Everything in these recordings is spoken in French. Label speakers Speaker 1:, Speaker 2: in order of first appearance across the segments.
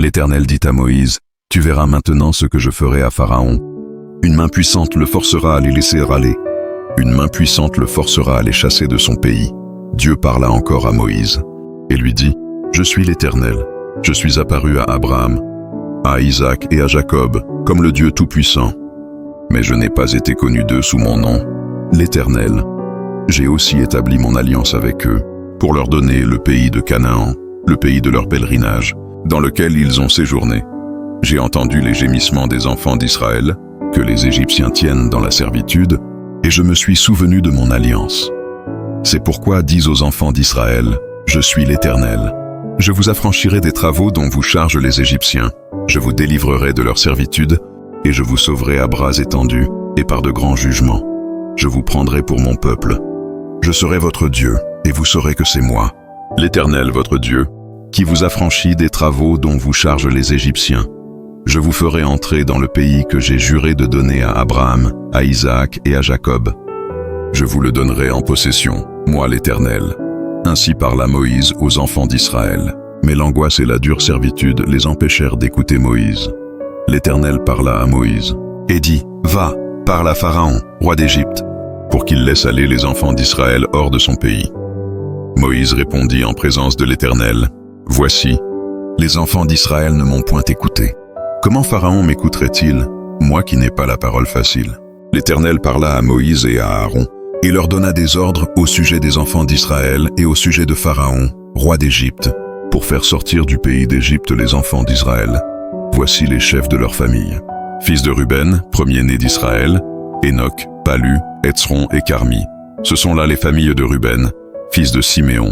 Speaker 1: L'Éternel dit à Moïse, « Tu verras maintenant ce que je ferai à Pharaon. Une main puissante le forcera à les laisser aller. Une main puissante le forcera à les chasser de son pays. » Dieu parla encore à Moïse et lui dit, « Je suis l'Éternel. Je suis apparu à Abraham, à Isaac et à Jacob, comme le Dieu Tout-Puissant. Mais je n'ai pas été connu d'eux sous mon nom, l'Éternel. J'ai aussi établi mon alliance avec eux, pour leur donner le pays de Canaan, le pays de leur pèlerinage, dans lequel ils ont séjourné. J'ai entendu les gémissements des enfants d'Israël, que les Égyptiens tiennent dans la servitude, et je me suis souvenu de mon alliance. C'est pourquoi dis aux enfants d'Israël, je suis l'Éternel. Je vous affranchirai des travaux dont vous chargent les Égyptiens. Je vous délivrerai de leur servitude, et je vous sauverai à bras étendus et par de grands jugements. Je vous prendrai pour mon peuple. Je serai votre Dieu, et vous saurez que c'est moi, l'Éternel votre Dieu, qui vous affranchit des travaux dont vous chargent les Égyptiens. Je vous ferai entrer dans le pays que j'ai juré de donner à Abraham, à Isaac et à Jacob. Je vous le donnerai en possession, moi l'Éternel. » Ainsi parla Moïse aux enfants d'Israël. Mais l'angoisse et la dure servitude les empêchèrent d'écouter Moïse. L'Éternel parla à Moïse et dit, « Va, parle à Pharaon, roi d'Égypte, pour qu'il laisse aller les enfants d'Israël hors de son pays. » Moïse répondit en présence de l'Éternel, « Voici, les enfants d'Israël ne m'ont point écouté. Comment Pharaon m'écouterait-il, moi qui n'ai pas la parole facile ?» L'Éternel parla à Moïse et à Aaron, et leur donna des ordres au sujet des enfants d'Israël et au sujet de Pharaon, roi d'Égypte, pour faire sortir du pays d'Égypte les enfants d'Israël. Voici les chefs de leur famille. Fils de Ruben, premier-né d'Israël, Enoch, Palu, Hetzron et Carmi. Ce sont là les familles de Ruben, fils de Siméon,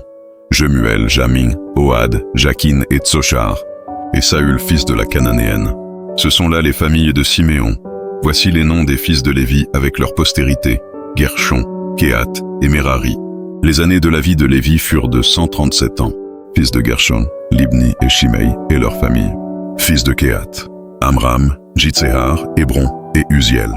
Speaker 1: Jemuel, Jamin, Ohad, Jakin et Tsochar, et Saül, fils de la Cananéenne. Ce sont là les familles de Siméon. Voici les noms des fils de Lévi avec leur postérité, Gershon, Kehath et Merari. Les années de la vie de Lévi furent de 137 ans. Fils de Gershon, Libni et Shimei et leurs familles. Fils de Kehath, Amram, Jitsehar, Hébron et Uziel.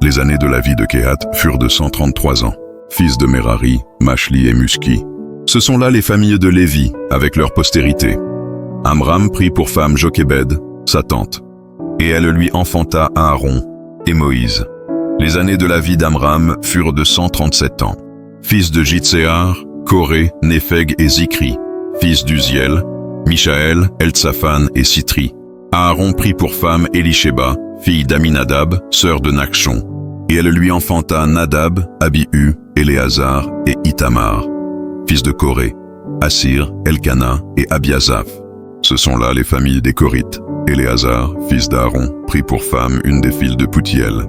Speaker 1: Les années de la vie de Kehath furent de 133 ans. Fils de Merari, Mashli et Muski. Ce sont là les familles de Lévi avec leur postérité. Amram prit pour femme Jochébed, sa tante, et elle lui enfanta Aaron et Moïse. Les années de la vie d'Amram furent de 137 ans. Fils de Jitsehar, Coré, Népheg et Zikri. Fils d'Uziel, Mishaël, Eltsaphan et Sitri. Aaron prit pour femme Elisheba, fille d'Aminadab, sœur de Nachshon. Et elle lui enfanta Nadab, Abihu, Éléazar et Ithamar. Fils de Coré, Assir, Elkana et Abiasaph. Ce sont là les familles des Corites. Éléazar, fils d'Aaron, prit pour femme une des filles de Poutiel.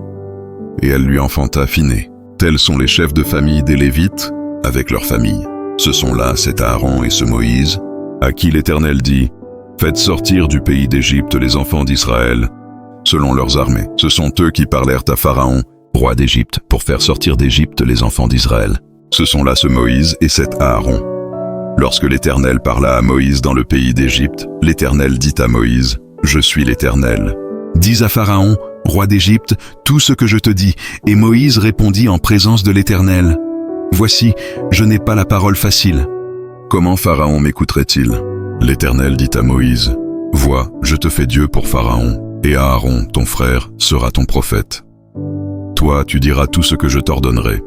Speaker 1: Et elle lui enfanta Phiné. Tels sont les chefs de famille des Lévites, avec leurs familles. Ce sont là cet Aaron et ce Moïse, à qui l'Éternel dit, « Faites sortir du pays d'Égypte les enfants d'Israël, selon leurs armées. » Ce sont eux qui parlèrent à Pharaon, roi d'Égypte, pour faire sortir d'Égypte les enfants d'Israël. Ce sont là ce Moïse et cet Aaron. Lorsque l'Éternel parla à Moïse dans le pays d'Égypte, l'Éternel dit à Moïse, « Je suis l'Éternel. Dis à Pharaon, roi d'Égypte, tout ce que je te dis. » Et Moïse répondit en présence de l'Éternel, « Voici, je n'ai pas la parole facile. » Comment Pharaon m'écouterait-il? L'Éternel dit à Moïse, « Vois, je te fais Dieu pour Pharaon, et Aaron, ton frère, sera ton prophète. Toi, tu diras tout ce que je t'ordonnerai.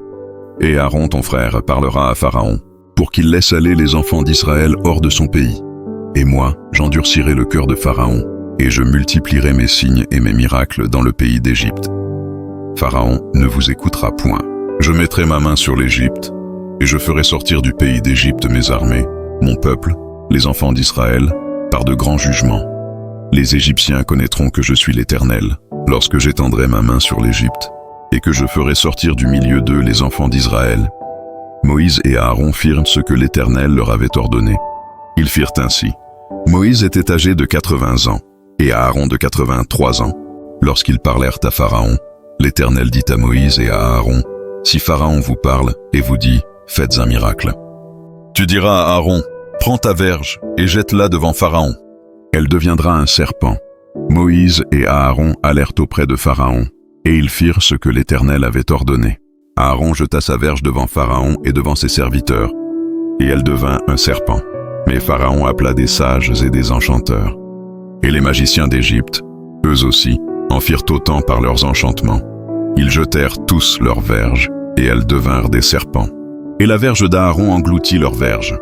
Speaker 1: Et Aaron, ton frère, parlera à Pharaon, pour qu'il laisse aller les enfants d'Israël hors de son pays. Et moi, j'endurcirai le cœur de Pharaon, et je multiplierai mes signes et mes miracles dans le pays d'Égypte. Pharaon ne vous écoutera point. Je mettrai ma main sur l'Égypte, et je ferai sortir du pays d'Égypte mes armées, mon peuple, les enfants d'Israël, par de grands jugements. Les Égyptiens connaîtront que je suis l'Éternel, lorsque j'étendrai ma main sur l'Égypte, et que je ferai sortir du milieu d'eux les enfants d'Israël. » Moïse et Aaron firent ce que l'Éternel leur avait ordonné. Ils firent ainsi. Moïse était âgé de 80 ans, et Aaron de 83 ans. Lorsqu'ils parlèrent à Pharaon, l'Éternel dit à Moïse et à Aaron, « Si Pharaon vous parle et vous dit, faites un miracle. Tu diras à Aaron, prends ta verge et jette-la devant Pharaon. Elle deviendra un serpent. » Moïse et Aaron allèrent auprès de Pharaon, et ils firent ce que l'Éternel avait ordonné. Aaron jeta sa verge devant Pharaon et devant ses serviteurs, et elle devint un serpent. Mais Pharaon appela des sages et des enchanteurs. Et les magiciens d'Égypte, eux aussi, en firent autant par leurs enchantements. Ils jetèrent tous leurs verges, et elles devinrent des serpents. Et la verge d'Aaron engloutit leurs verges.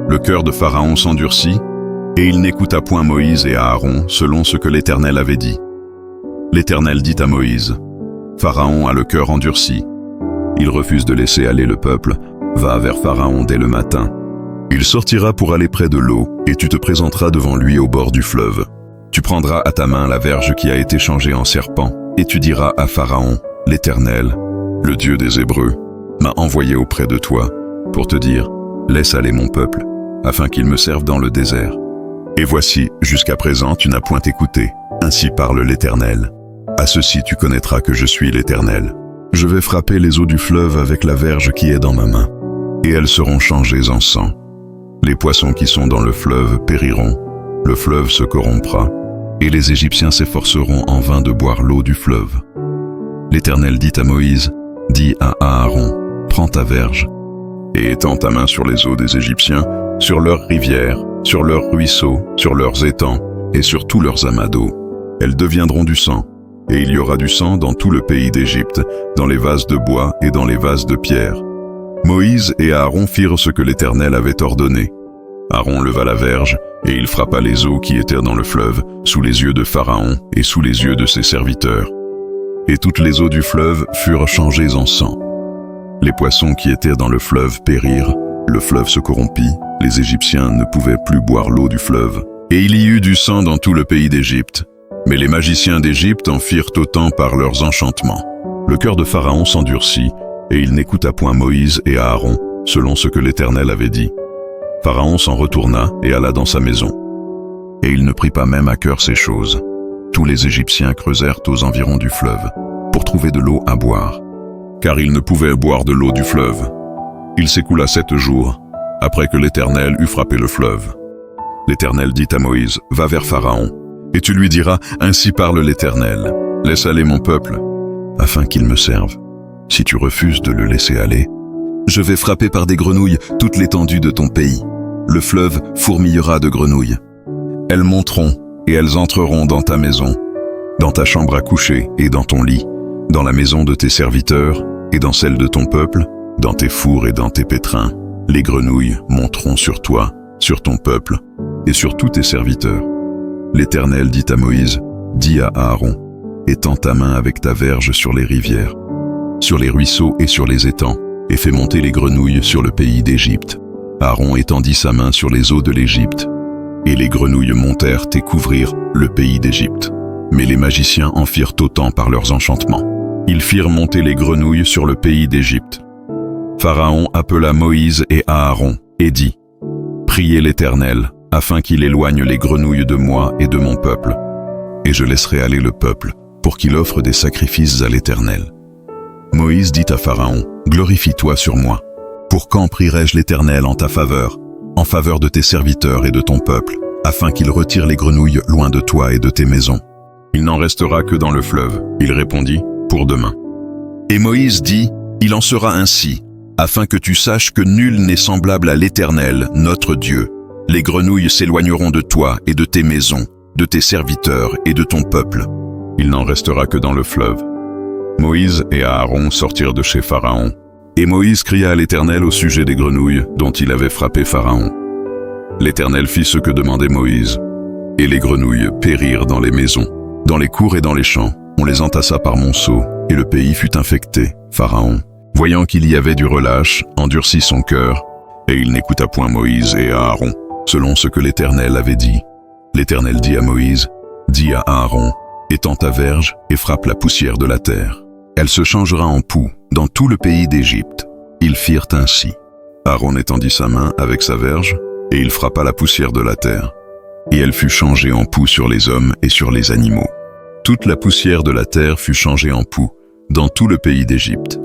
Speaker 1: Le cœur de Pharaon s'endurcit, et il n'écouta point Moïse et Aaron selon ce que l'Éternel avait dit. L'Éternel dit à Moïse, « Pharaon a le cœur endurci. Il refuse de laisser aller le peuple. Va vers Pharaon dès le matin. Il sortira pour aller près de l'eau, et tu te présenteras devant lui au bord du fleuve. Tu prendras à ta main la verge qui a été changée en serpent, et tu diras à Pharaon, « L'Éternel, le Dieu des Hébreux, m'a envoyé auprès de toi, pour te dire, laisse aller mon peuple, afin qu'il me serve dans le désert. Et voici, jusqu'à présent tu n'as point écouté, ainsi parle l'Éternel. À ceci tu connaîtras que je suis l'Éternel. Je vais frapper les eaux du fleuve avec la verge qui est dans ma main, et elles seront changées en sang. Les poissons qui sont dans le fleuve périront, le fleuve se corrompra, et les Égyptiens s'efforceront en vain de boire l'eau du fleuve. L'Éternel dit à Moïse, dis à Aaron, prends ta verge, et étends ta main sur les eaux des Égyptiens, sur leurs rivières, sur leurs ruisseaux, sur leurs étangs, et sur tous leurs amas d'eau. Elles deviendront du sang, et il y aura du sang dans tout le pays d'Égypte, dans les vases de bois et dans les vases de pierre. Moïse et Aaron firent ce que l'Éternel avait ordonné. Aaron leva la verge, et il frappa les eaux qui étaient dans le fleuve, sous les yeux de Pharaon et sous les yeux de ses serviteurs. Et toutes les eaux du fleuve furent changées en sang. Les poissons qui étaient dans le fleuve périrent, le fleuve se corrompit, les Égyptiens ne pouvaient plus boire l'eau du fleuve. Et il y eut du sang dans tout le pays d'Égypte. Mais les magiciens d'Égypte en firent autant par leurs enchantements. Le cœur de Pharaon s'endurcit, et il n'écouta point Moïse et Aaron, selon ce que l'Éternel avait dit. Pharaon s'en retourna et alla dans sa maison. Et il ne prit pas même à cœur ces choses. Tous les Égyptiens creusèrent aux environs du fleuve, pour trouver de l'eau à boire, car ils ne pouvaient boire de l'eau du fleuve. Il s'écoula 7 jours, après que l'Éternel eut frappé le fleuve. L'Éternel dit à Moïse, va vers Pharaon, et tu lui diras, ainsi parle l'Éternel, laisse aller mon peuple, afin qu'il me serve. Si tu refuses de le laisser aller, je vais frapper par des grenouilles toute l'étendue de ton pays. Le fleuve fourmillera de grenouilles. Elles monteront et elles entreront dans ta maison, dans ta chambre à coucher et dans ton lit, dans la maison de tes serviteurs et dans celle de ton peuple, dans tes fours et dans tes pétrins. Les grenouilles monteront sur toi, sur ton peuple et sur tous tes serviteurs. L'Éternel dit à Moïse, dis à Aaron, étends ta main avec ta verge sur les rivières, sur les ruisseaux et sur les étangs, et fais monter les grenouilles sur le pays d'Égypte. Aaron étendit sa main sur les eaux de l'Égypte, et les grenouilles montèrent et couvrirent le pays d'Égypte. Mais les magiciens en firent autant par leurs enchantements. Ils firent monter les grenouilles sur le pays d'Égypte. Pharaon appela Moïse et Aaron, et dit, priez l'Éternel, afin qu'il éloigne les grenouilles de moi et de mon peuple, et je laisserai aller le peuple, pour qu'il offre des sacrifices à l'Éternel. Moïse dit à Pharaon, glorifie-toi sur moi. Pour quand prierai-je l'Éternel en ta faveur, en faveur de tes serviteurs et de ton peuple, afin qu'il retire les grenouilles loin de toi et de tes maisons? Il n'en restera que dans le fleuve. Il répondit, pour demain. Et Moïse dit, il en sera ainsi, afin que tu saches que nul n'est semblable à l'Éternel, notre Dieu. Les grenouilles s'éloigneront de toi et de tes maisons, de tes serviteurs et de ton peuple. Il n'en restera que dans le fleuve. Moïse et Aaron sortirent de chez Pharaon. Et Moïse cria à l'Éternel au sujet des grenouilles dont il avait frappé Pharaon. L'Éternel fit ce que demandait Moïse. Et les grenouilles périrent dans les maisons, dans les cours et dans les champs. On les entassa par monceaux, et le pays fut infecté. Pharaon, voyant qu'il y avait du relâche, endurcit son cœur, et il n'écouta point Moïse et Aaron, selon ce que l'Éternel avait dit. L'Éternel dit à Moïse, dis à Aaron, étends ta verge et frappe la poussière de la terre. Elle se changera en poux dans tout le pays d'Égypte. Ils firent ainsi. Aaron étendit sa main avec sa verge, et il frappa la poussière de la terre. Et elle fut changée en poux sur les hommes et sur les animaux. Toute la poussière de la terre fut changée en poux dans tout le pays d'Égypte.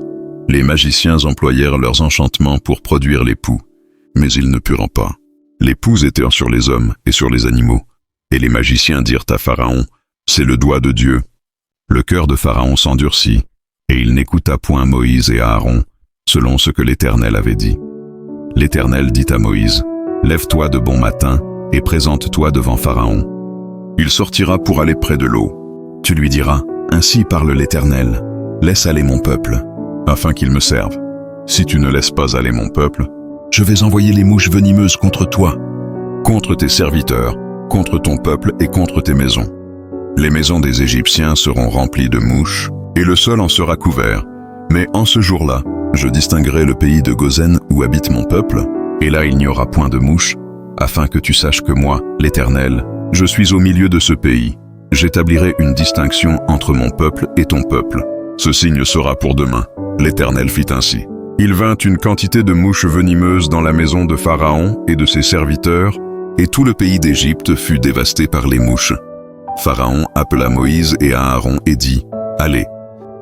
Speaker 1: Les magiciens employèrent leurs enchantements pour produire les poux, mais ils ne purent pas. Les poux étaient sur les hommes et sur les animaux. Et les magiciens dirent à Pharaon, c'est le doigt de Dieu. Le cœur de Pharaon s'endurcit, et il n'écouta point Moïse et Aaron, selon ce que l'Éternel avait dit. L'Éternel dit à Moïse, lève-toi de bon matin et présente-toi devant Pharaon. Il sortira pour aller près de l'eau. Tu lui diras, ainsi parle l'Éternel, laisse aller mon peuple, afin qu'il me serve. Si tu ne laisses pas aller mon peuple, je vais envoyer les mouches venimeuses contre toi, contre tes serviteurs, contre ton peuple et contre tes maisons. Les maisons des Égyptiens seront remplies de mouches, et le sol en sera couvert. Mais en ce jour-là, je distinguerai le pays de Gozen où habite mon peuple, et là il n'y aura point de mouches, afin que tu saches que moi, l'Éternel, je suis au milieu de ce pays. J'établirai une distinction entre mon peuple et ton peuple. Ce signe sera pour demain. L'Éternel fit ainsi. Il vint une quantité de mouches venimeuses dans la maison de Pharaon et de ses serviteurs, et tout le pays d'Égypte fut dévasté par les mouches. Pharaon appela Moïse et Aaron et dit, « Allez,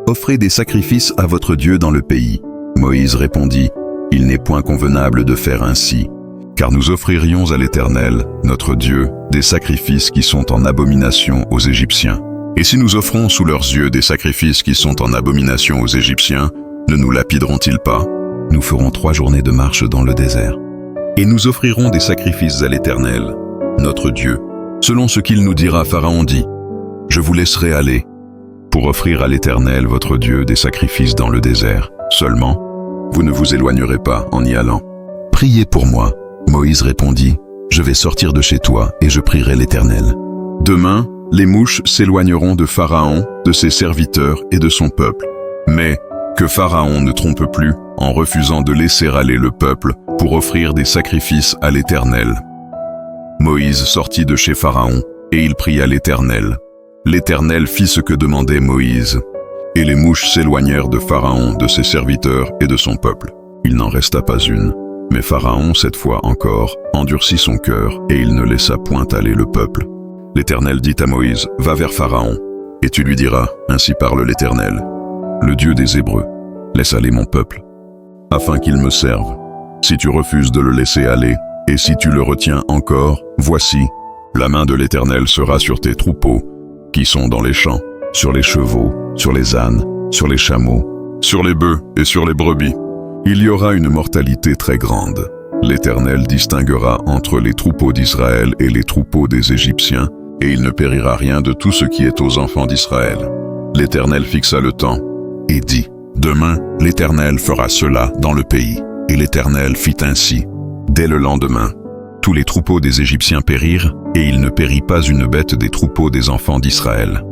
Speaker 1: offrez des sacrifices à votre Dieu dans le pays. » Moïse répondit, « Il n'est point convenable de faire ainsi, car nous offririons à l'Éternel, notre Dieu, des sacrifices qui sont en abomination aux Égyptiens. Et si nous offrons sous leurs yeux des sacrifices qui sont en abomination aux Égyptiens, ne nous lapideront-ils pas? Nous ferons 3 journées de marche dans le désert. Et nous offrirons des sacrifices à l'Éternel, notre Dieu. Selon ce qu'il nous dira, Pharaon dit, « Je vous laisserai aller pour offrir à l'Éternel, votre Dieu, des sacrifices dans le désert. Seulement, vous ne vous éloignerez pas en y allant. Priez pour moi. » Moïse répondit, « Je vais sortir de chez toi et je prierai l'Éternel. » Demain, les mouches s'éloigneront de Pharaon, de ses serviteurs et de son peuple. Mais que Pharaon ne trompe plus en refusant de laisser aller le peuple pour offrir des sacrifices à l'Éternel. Moïse sortit de chez Pharaon et il pria l'Éternel. L'Éternel fit ce que demandait Moïse. Et les mouches s'éloignèrent de Pharaon, de ses serviteurs et de son peuple. Il n'en resta pas une. Mais Pharaon, cette fois encore, endurcit son cœur et il ne laissa point aller le peuple. L'Éternel dit à Moïse, « Va vers Pharaon, et tu lui diras, ainsi parle l'Éternel, le Dieu des Hébreux, laisse aller mon peuple, afin qu'il me serve. Si tu refuses de le laisser aller, et si tu le retiens encore, voici, la main de l'Éternel sera sur tes troupeaux, qui sont dans les champs, sur les chevaux, sur les ânes, sur les chameaux, sur les bœufs et sur les brebis. Il y aura une mortalité très grande. L'Éternel distinguera entre les troupeaux d'Israël et les troupeaux des Égyptiens, et il ne périra rien de tout ce qui est aux enfants d'Israël. L'Éternel fixa le temps et dit, « Demain, l'Éternel fera cela dans le pays. » Et l'Éternel fit ainsi. Dès le lendemain, tous les troupeaux des Égyptiens périrent, et il ne périt pas une bête des troupeaux des enfants d'Israël.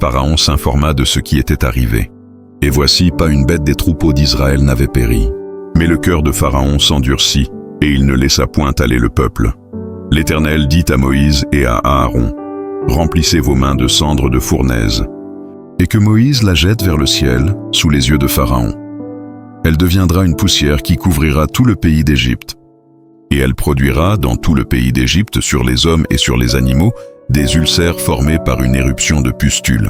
Speaker 1: Pharaon s'informa de ce qui était arrivé. Et voici, pas une bête des troupeaux d'Israël n'avait péri. Mais le cœur de Pharaon s'endurcit, et il ne laissa point aller le peuple. L'Éternel dit à Moïse et à Aaron, « Remplissez vos mains de cendres de fournaise, et que Moïse la jette vers le ciel, sous les yeux de Pharaon. Elle deviendra une poussière qui couvrira tout le pays d'Égypte. Et elle produira, dans tout le pays d'Égypte, sur les hommes et sur les animaux, des ulcères formés par une éruption de pustules. »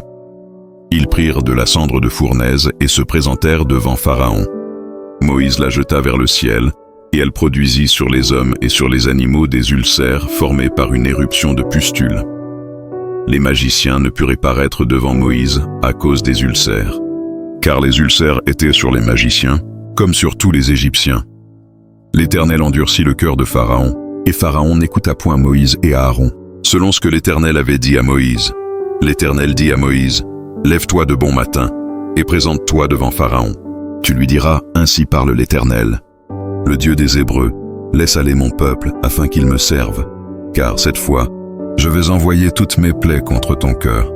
Speaker 1: Ils prirent de la cendre de fournaise et se présentèrent devant Pharaon. Moïse la jeta vers le ciel, et elle produisit sur les hommes et sur les animaux des ulcères formés par une éruption de pustules. Les magiciens ne purent paraître devant Moïse à cause des ulcères, car les ulcères étaient sur les magiciens, comme sur tous les Égyptiens. L'Éternel endurcit le cœur de Pharaon, et Pharaon n'écouta point Moïse et Aaron, selon ce que l'Éternel avait dit à Moïse. L'Éternel dit à Moïse, « Lève-toi de bon matin, et présente-toi devant Pharaon. Tu lui diras, ainsi parle l'Éternel, le Dieu des Hébreux, laisse aller mon peuple afin qu'il me serve, car cette fois, je vais envoyer toutes mes plaies contre ton cœur,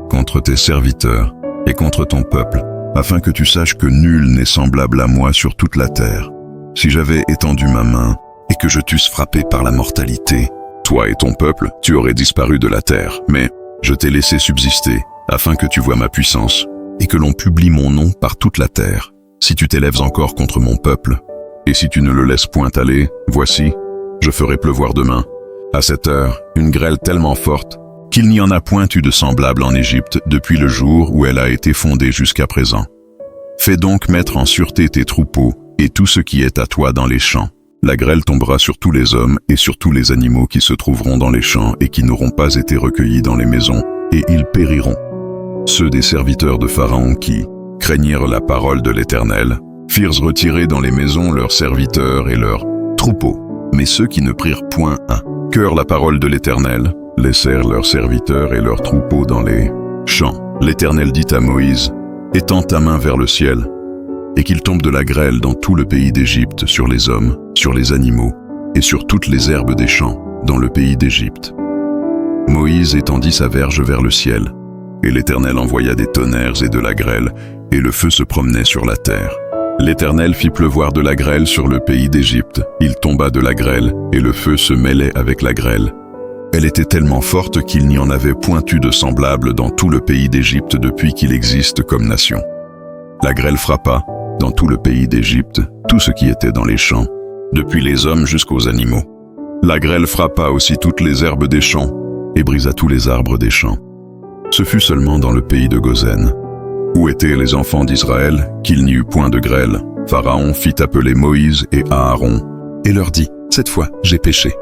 Speaker 1: contre tes serviteurs et contre ton peuple, afin que tu saches que nul n'est semblable à moi sur toute la terre. Si j'avais étendu ma main et que je t'eusse frappé par la mortalité, toi et ton peuple, tu aurais disparu de la terre, mais je t'ai laissé subsister, afin que tu vois ma puissance et que l'on publie mon nom par toute la terre. Si tu t'élèves encore contre mon peuple, et si tu ne le laisses point aller, voici, je ferai pleuvoir demain, à cette heure, une grêle tellement forte qu'il n'y en a point eu de semblable en Égypte depuis le jour où elle a été fondée jusqu'à présent. Fais donc mettre en sûreté tes troupeaux et tout ce qui est à toi dans les champs. La grêle tombera sur tous les hommes et sur tous les animaux qui se trouveront dans les champs et qui n'auront pas été recueillis dans les maisons, et ils périront. Ceux des serviteurs de Pharaon qui craignirent la parole de l'Éternel, firent retirer dans les maisons leurs serviteurs et leurs troupeaux. Mais ceux qui ne prirent point à cœur la parole de l'Éternel, laissèrent leurs serviteurs et leurs troupeaux dans les champs. L'Éternel dit à Moïse, étends ta main vers le ciel, et qu'il tombe de la grêle dans tout le pays d'Égypte, sur les hommes, sur les animaux, et sur toutes les herbes des champs, dans le pays d'Égypte. Moïse étendit sa verge vers le ciel, et l'Éternel envoya des tonnerres et de la grêle, et le feu se promenait sur la terre. L'Éternel fit pleuvoir de la grêle sur le pays d'Égypte. Il tomba de la grêle, et le feu se mêlait avec la grêle. Elle était tellement forte qu'il n'y en avait point eu de semblable dans tout le pays d'Égypte depuis qu'il existe comme nation. La grêle frappa, dans tout le pays d'Égypte, tout ce qui était dans les champs, depuis les hommes jusqu'aux animaux. La grêle frappa aussi toutes les herbes des champs, et brisa tous les arbres des champs. Ce fut seulement dans le pays de Goshen, où étaient les enfants d'Israël, qu'il n'y eut point de grêle. Pharaon fit appeler Moïse et Aaron, et leur dit, « Cette fois, j'ai péché.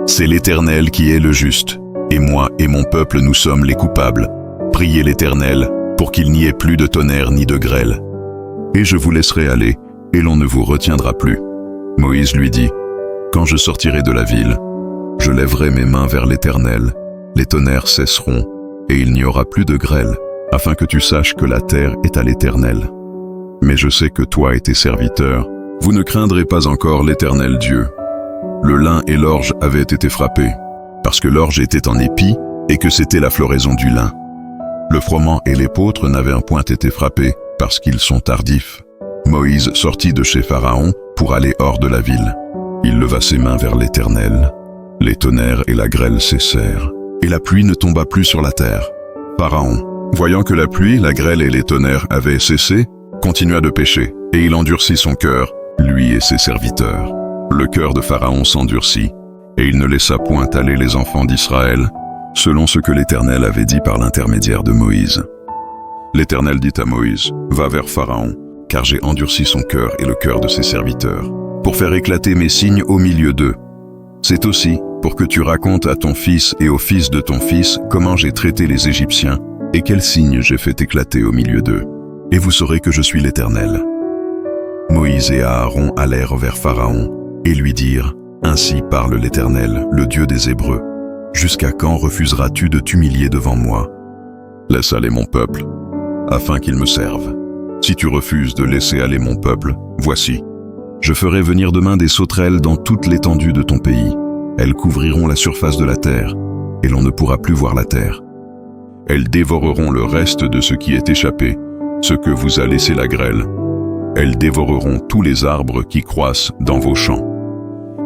Speaker 1: C'est l'Éternel qui est le juste, et moi et mon peuple nous sommes les coupables. Priez l'Éternel, pour qu'il n'y ait plus de tonnerre ni de grêle. Et je vous laisserai aller, et l'on ne vous retiendra plus. » Moïse lui dit, « Quand je sortirai de la ville, je lèverai mes mains vers l'Éternel, les tonnerres cesseront, et il n'y aura plus de grêle, afin que tu saches que la terre est à l'Éternel. Mais je sais que toi et tes serviteurs, vous ne craindrez pas encore l'Éternel Dieu. Le lin et l'orge avaient été frappés, parce que l'orge était en épi et que c'était la floraison du lin. Le froment et l'épeautre n'avaient point été frappés, parce qu'ils sont tardifs. Moïse sortit de chez Pharaon pour aller hors de la ville. Il leva ses mains vers l'Éternel. Les tonnerres et la grêle cessèrent, et la pluie ne tomba plus sur la terre. Pharaon, voyant que la pluie, la grêle et les tonnerres avaient cessé, continua de pécher, et il endurcit son cœur, lui et ses serviteurs. Le cœur de Pharaon s'endurcit, et il ne laissa point aller les enfants d'Israël, selon ce que l'Éternel avait dit par l'intermédiaire de Moïse. L'Éternel dit à Moïse, « Va vers Pharaon, car j'ai endurci son cœur et le cœur de ses serviteurs, pour faire éclater mes signes au milieu d'eux. C'est aussi pour que tu racontes à ton fils et au fils de ton fils comment j'ai traité les Égyptiens et quels signes j'ai fait éclater au milieu d'eux. Et vous saurez que je suis l'Éternel. » Moïse et Aaron allèrent vers Pharaon et lui dirent, « Ainsi parle l'Éternel, le Dieu des Hébreux. Jusqu'à quand refuseras-tu de t'humilier devant moi? Laisse aller mon peuple, afin qu'il me serve. Si tu refuses de laisser aller mon peuple, voici, je ferai venir demain des sauterelles dans toute l'étendue de ton pays. Elles couvriront la surface de la terre, et l'on ne pourra plus voir la terre. Elles dévoreront le reste de ce qui est échappé, ce que vous a laissé la grêle. Elles dévoreront tous les arbres qui croissent dans vos champs.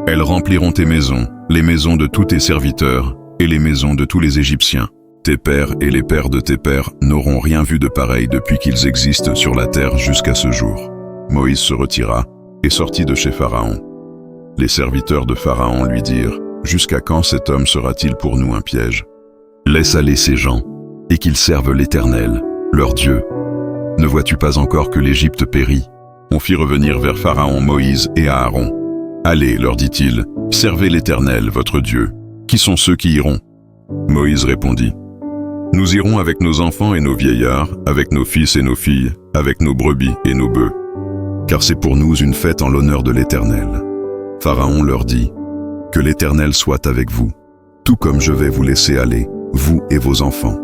Speaker 1: Elles rempliront tes maisons, les maisons de tous tes serviteurs, et les maisons de tous les Égyptiens. Tes pères et les pères de tes pères n'auront rien vu de pareil depuis qu'ils existent sur la terre jusqu'à ce jour. » Moïse se retira et sortit de chez Pharaon. Les serviteurs de Pharaon lui dirent, « Jusqu'à quand cet homme sera-t-il pour nous un piège? Laisse aller ces gens, et qu'ils servent l'Éternel, leur Dieu. Ne vois-tu pas encore que l'Égypte périt? » On fit revenir vers Pharaon Moïse et Aaron. « Allez, leur dit-il, servez l'Éternel, votre Dieu. Qui sont ceux qui iront? » Moïse répondit, « Nous irons avec nos enfants et nos vieillards, avec nos fils et nos filles, avec nos brebis et nos bœufs, car c'est pour nous une fête en l'honneur de l'Éternel. » Pharaon leur dit, « Que l'Éternel soit avec vous, tout comme je vais vous laisser aller, vous et vos enfants.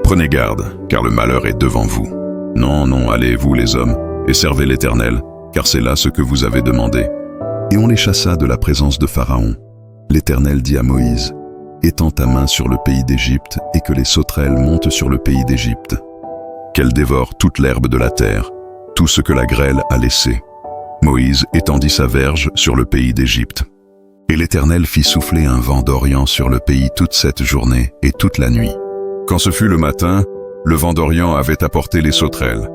Speaker 1: Prenez garde, car le malheur est devant vous. Non, non, allez, vous les hommes, et servez l'Éternel, car c'est là ce que vous avez demandé. » Et on les chassa de la présence de Pharaon. L'Éternel dit à Moïse, « Étends ta main sur le pays d'Égypte, et que les sauterelles montent sur le pays d'Égypte. Qu'elles dévorent toute l'herbe de la terre, tout ce que la grêle a laissé. » Moïse étendit sa verge sur le pays d'Égypte. Et l'Éternel fit souffler un vent d'Orient sur le pays toute cette journée et toute la nuit. Quand ce fut le matin, le vent d'Orient avait apporté les sauterelles.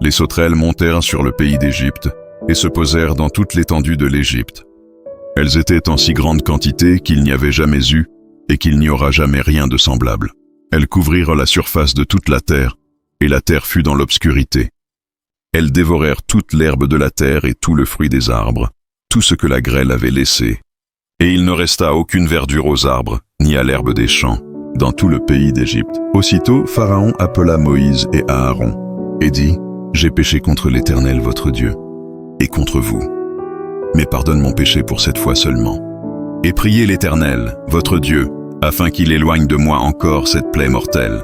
Speaker 1: Les sauterelles montèrent sur le pays d'Égypte et se posèrent dans toute l'étendue de l'Égypte. Elles étaient en si grande quantité qu'il n'y avait jamais eu et qu'il n'y aura jamais rien de semblable. Elles couvrirent la surface de toute la terre, et la terre fut dans l'obscurité. Elles dévorèrent toute l'herbe de la terre et tout le fruit des arbres, tout ce que la grêle avait laissé. Et il ne resta aucune verdure aux arbres, ni à l'herbe des champs, dans tout le pays d'Égypte. Aussitôt, Pharaon appela Moïse et Aaron, et dit, « J'ai péché contre l'Éternel votre Dieu, et contre vous. Mais pardonne mon péché pour cette fois seulement. Et priez l'Éternel, votre Dieu, afin qu'il éloigne de moi encore cette plaie mortelle. »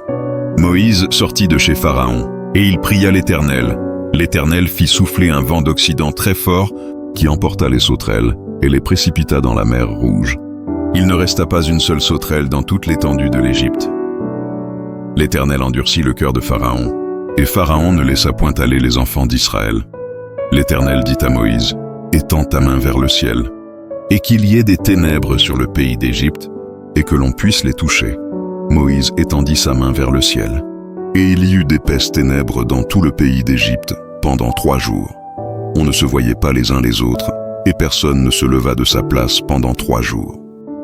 Speaker 1: Moïse sortit de chez Pharaon, et il pria l'Éternel. L'Éternel fit souffler un vent d'Occident très fort qui emporta les sauterelles et les précipita dans la mer Rouge. Il ne resta pas une seule sauterelle dans toute l'étendue de l'Égypte. L'Éternel endurcit le cœur de Pharaon, et Pharaon ne laissa point aller les enfants d'Israël. L'Éternel dit à Moïse, « Étends ta main vers le ciel, et qu'il y ait des ténèbres sur le pays d'Égypte, et que l'on puisse les toucher. » Moïse étendit sa main vers le ciel, et il y eut d'épaisses ténèbres dans tout le pays d'Égypte pendant 3 jours. On ne se voyait pas les uns les autres, et personne ne se leva de sa place pendant 3 jours.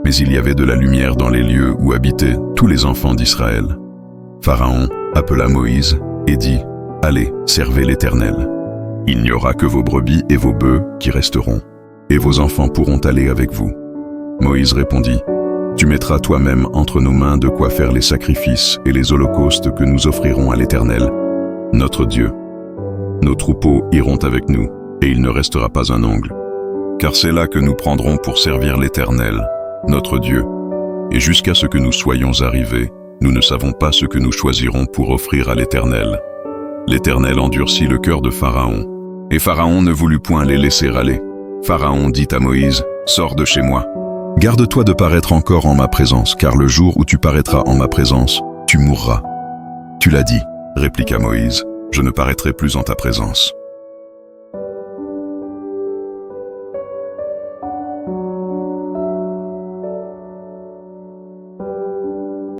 Speaker 1: Mais il y avait de la lumière dans les lieux où habitaient tous les enfants d'Israël. Pharaon appela Moïse et dit, « Allez, servez l'Éternel. Il n'y aura que vos brebis et vos bœufs qui resteront, et vos enfants pourront aller avec vous. » Moïse répondit, « Tu mettras toi-même entre nos mains de quoi faire les sacrifices et les holocaustes que nous offrirons à l'Éternel, notre Dieu. Nos troupeaux iront avec nous, et il ne restera pas un ongle. Car c'est là que nous prendrons pour servir l'Éternel, notre Dieu. Et jusqu'à ce que nous soyons arrivés, nous ne savons pas ce que nous choisirons pour offrir à l'Éternel. » L'Éternel endurcit le cœur de Pharaon, et Pharaon ne voulut point les laisser aller. Pharaon dit à Moïse, « Sors de chez moi. Garde-toi de paraître encore en ma présence, car le jour où tu paraîtras en ma présence, tu mourras. » « Tu l'as dit, répliqua Moïse, « je ne paraîtrai plus en ta présence. »